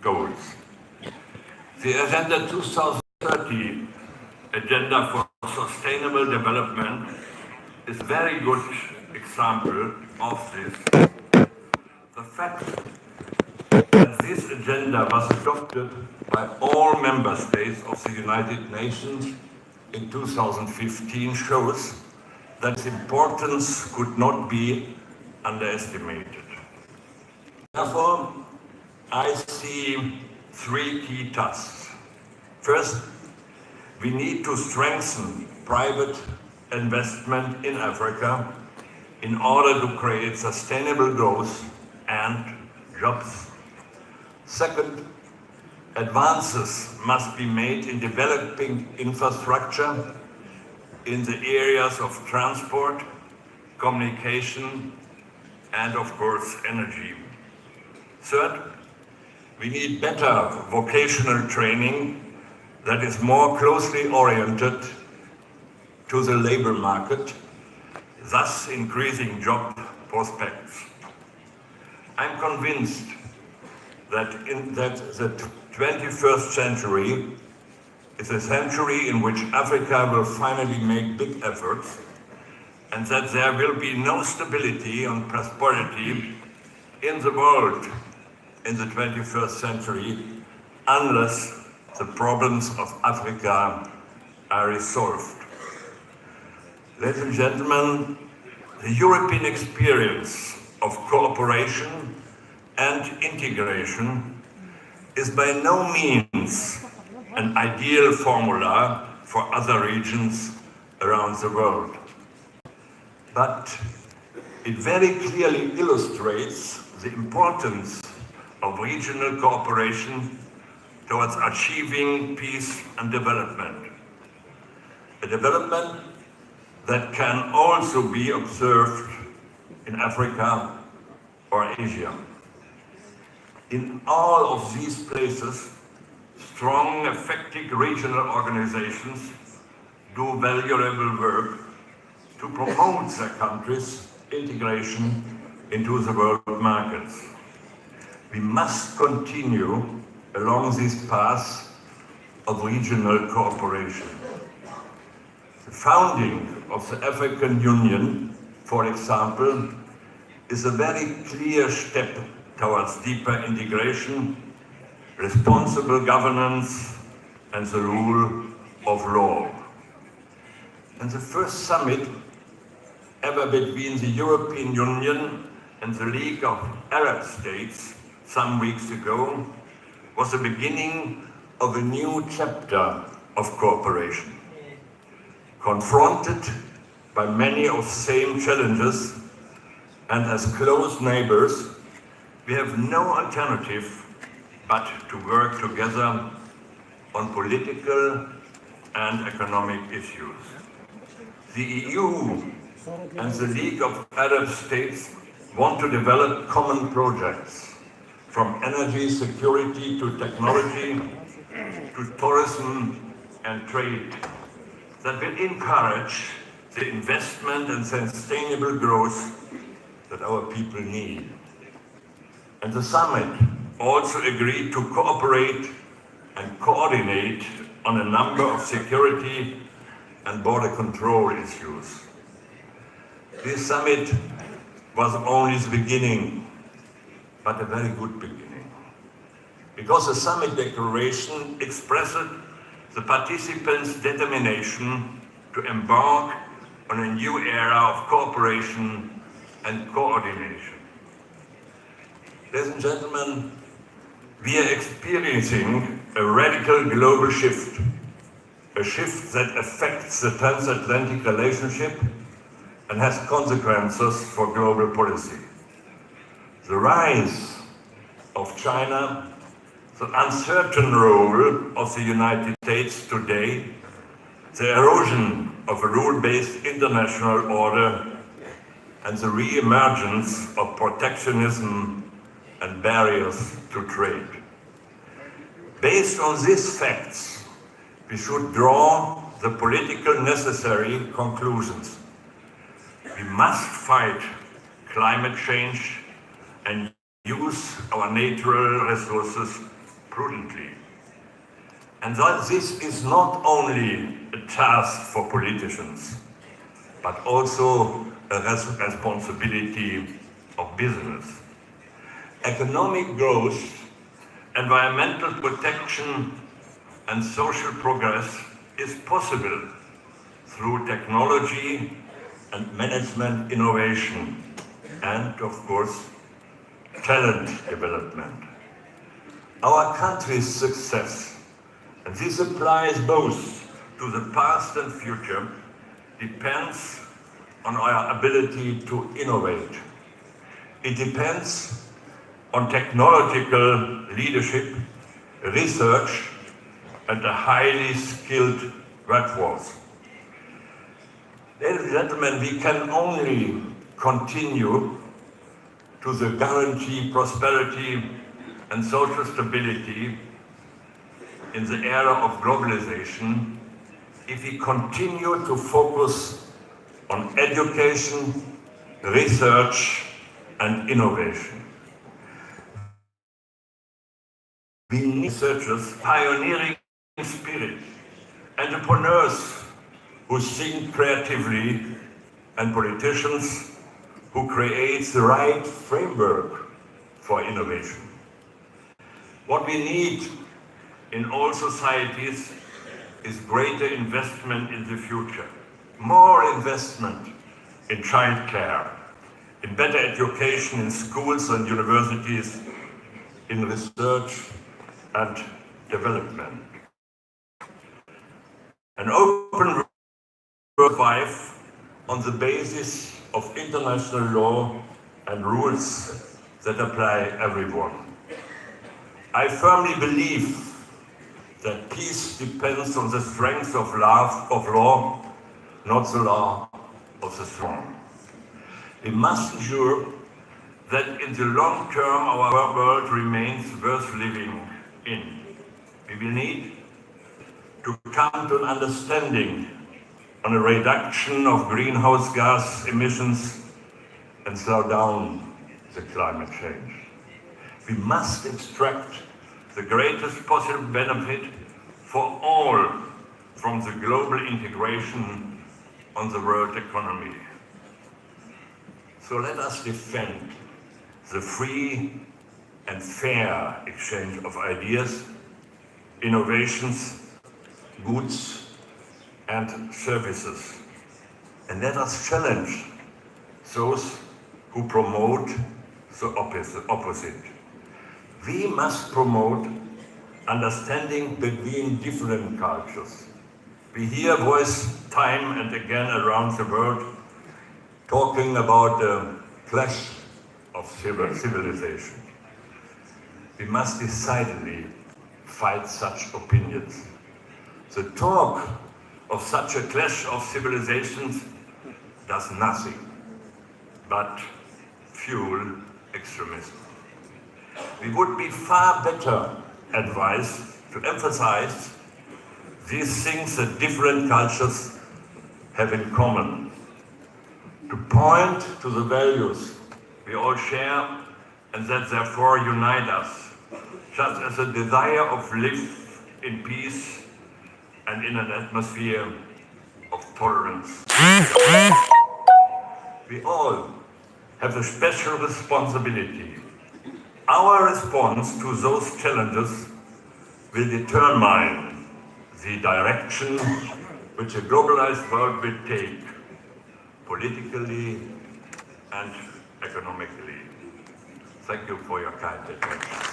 goals. The Agenda 2030, Agenda for Sustainable Development, is a very good example of this. The fact that this agenda was adopted by all member states of the United Nations in 2015 shows that its importance could not be underestimated. Therefore, I see three key tasks. First, we need to strengthen private investment in Africa in order to create sustainable growth and jobs. Second, advances must be made in developing infrastructure in the areas of transport, communication, and of course, energy. Third, we need better vocational training that is more closely oriented to the labor market, thus increasing job prospects. I'm convinced that the 21st century is a century in which Africa will finally make big efforts, and that there will be no stability and prosperity in the world in the 21st century unless the problems of Africa are resolved. Ladies and gentlemen, the European experience of cooperation and integration is by no means an ideal formula for other regions around the world. But it very clearly illustrates the importance of regional cooperation towards achieving peace and development. A development that can also be observed in Africa or Asia. In all of these places, strong, effective regional organizations do valuable work to promote their countries' integration into the world markets. We must continue along this path of regional cooperation. The founding of the African Union, for example, is a very clear step towards deeper integration, responsible governance, and the rule of law. And the first summit ever between the European Union and the League of Arab States some weeks ago was the beginning of a new chapter of cooperation. Confronted by many of the same challenges and as close neighbors, we have no alternative but to work together on political and economic issues. The EU and the League of Arab States want to develop common projects, from energy security to technology to tourism and trade, that will encourage the investment and sustainable growth that our people need. And the summit also agreed to cooperate and coordinate on a number of security and border control issues. This summit was only the beginning, but a very good beginning, because the summit declaration expressed the participants' determination to embark on a new era of cooperation and coordination. Ladies and gentlemen, we are experiencing a radical global shift, a shift that affects the transatlantic relationship and has consequences for global policy. The rise of China, the uncertain role of the United States today, the erosion of a rule-based international order, and the re-emergence of protectionism and barriers to trade. Based on these facts, we should draw the political necessary conclusions. We must fight climate change and use our natural resources prudently. And that this is not only a task for politicians, but also a responsibility of business. Economic growth, environmental protection, and social progress is possible through technology and management innovation, and of course, talent development. Our country's success, and this applies both to the past and future, depends on our ability to innovate. It depends on technological leadership, research, and a highly skilled workforce. Ladies and gentlemen, we can only continue to guarantee prosperity and social stability in the era of globalization if we continue to focus on education, research, and innovation. We need researchers, pioneering spirit, entrepreneurs who think creatively, and politicians who create the right framework for innovation. What we need in all societies is greater investment in the future, more investment in childcare, in better education in schools and universities, in research and development. An open world life on the basis of international law and rules that apply everyone. I firmly believe that peace depends on the strength of law, not the law of the strong. We must ensure that in the long term our world remains worth living in. We will need to come to an understanding on a reduction of greenhouse gas emissions and slow down the climate change. We must extract the greatest possible benefit for all from the global integration on the world economy. So let us defend the free and fair exchange of ideas, innovations, goods, and services. And let us challenge those who promote the opposite. We must promote understanding between different cultures. We hear voice time and again around the world talking about the clash of civilization. We must decidedly fight such opinions. The talk of such a clash of civilizations does nothing but fuel extremism. We would be far better advised to emphasize these things that different cultures have in common, to point to the values we all share and that therefore unite us, just as a desire of live in peace and in an atmosphere of tolerance. We all have a special responsibility. Our response to those challenges will determine the direction which a globalized world will take, politically and economically. Thank you for your kind attention.